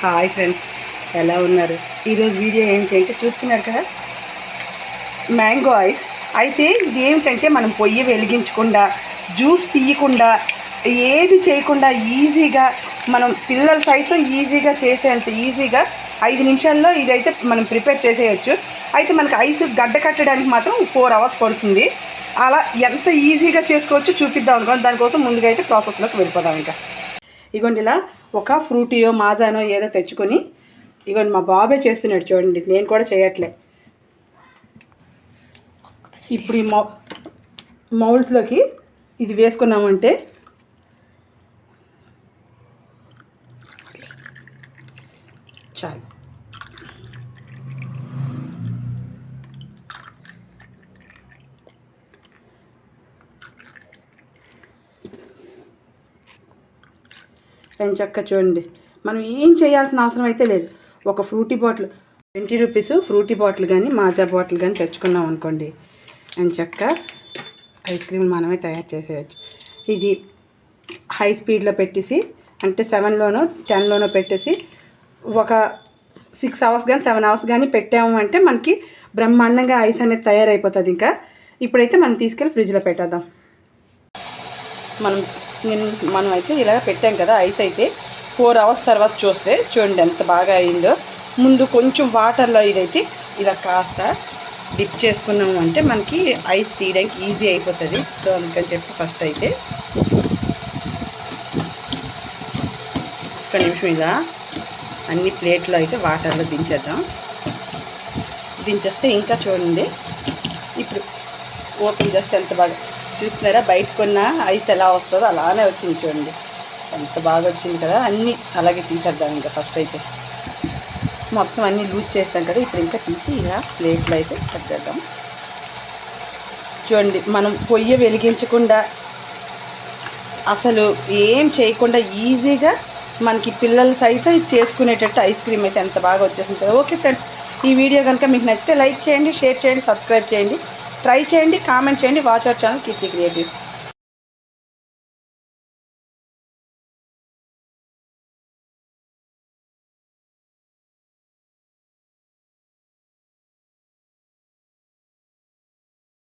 Hi friends, ఎలా ఉన్నారు? ఈరోజు వీడియో ఏంటంటే చూస్తున్నారు కదా, మ్యాంగో ఐస్. అయితే ఇది ఏమిటంటే మనం పొయ్యి వెలిగించకుండా, జ్యూస్ తీయకుండా, ఏది చేయకుండా ఈజీగా మనం పిల్లలు సైతం ఈజీగా చేసేంత ఈజీగా 5 నిమిషాల్లో ఇదైతే మనం ప్రిపేర్ చేసేయచ్చు. అయితే మనకి ఐస్ గడ్డ కట్టడానికి మాత్రం 4 అవర్స్ పడుతుంది. అలా ఎంత ఈజీగా చేసుకోవచ్చో చూపిద్దాం అనుకోండి. దానికోసం ముందుగా అయితే ప్రాసెస్లోకి వెళ్ళిపోదాం. ఇంకా ఇగోండి, ఇలా ఒక ఫ్రూటీయో మాజానో ఏదో తెచ్చుకొని, ఇగోండి మా బాబే చేస్తున్నాడు చూడండి, నేను కూడా చేయట్లే. ఇప్పుడు ఈ మౌల్స్లోకి ఇది వేసుకున్నామంటే చాలు. చక్క చూడండి, మనం ఏం చేయాల్సిన అవసరం అయితే లేదు. ఒక Frooti bottle 20 rupees Frooti bottle కానీ మాజా బాటిల్ కానీ తెచ్చుకున్నాం అనుకోండి, చక్క ఐస్ క్రీమ్ మనమే తయారు చేసేయచ్చు. ఇది హై స్పీడ్లో పెట్టేసి, అంటే 7లోనో 10లోనో పెట్టేసి ఒక 6 అవర్స్ కానీ 7 అవర్స్ కానీ పెట్టాము అంటే మనకి బ్రహ్మాండంగా ఐస్ అనేది తయారైపోతుంది. ఇంకా ఇప్పుడైతే మనం తీసుకెళ్ళి ఫ్రిడ్జ్లో పెట్టేద్దాం. మనం అయితే ఇలా పెట్టాం కదా, ఐస్ అయితే 4 అవర్స్ తర్వాత చూస్తే చూడండి ఎంత బాగా అయిందో. ముందు కొంచెం వాటర్లో ఇదైతే ఇలా కాస్త డిప్ చేసుకున్నాము అంటే మనకి ఐస్ తీయడానికి ఈజీ అయిపోతుంది. సో అందుకని చెప్పి ఫస్ట్ అయితే ఒక్క నిమిషం ఇలా అన్ని ప్లేట్లో అయితే వాటర్లో దించేద్దాం. దించేస్తే ఇంకా చూడండి, ఇప్పుడు ఓపెన్ చేస్తే ఎంత బాగా చూస్తున్నారా, బయట కొన్న ఐస్ ఎలా వస్తుందో అలానే వచ్చింది. చూడండి ఎంత బాగా వచ్చింది కదా. అన్నీ అలాగే తీసేద్దాం. ఇంకా ఫస్ట్ అయితే మొత్తం అన్నీ లూజ్ చేస్తాం కదా, ఇప్పుడు ఇంకా తీసి ఇలా ప్లేట్లో అయితే పెట్టేద్దాం. చూడండి, మనం పొయ్యి వెలిగించకుండా అసలు ఏం చేయకుండా ఈజీగా మనకి పిల్లలు సైతం చేసుకునేటట్టు ఐస్ క్రీమ్ అయితే ఎంత బాగా వచ్చేసింది కదా. ఓకే ఫ్రెండ్స్, ఈ వీడియో కనుక మీకు నచ్చితే లైక్ చేయండి, షేర్ చేయండి, సబ్స్క్రైబ్ చేయండి, ట్రై చేయండి, కామెంట్ చేయండి. Watch our channel Keerthi creatives.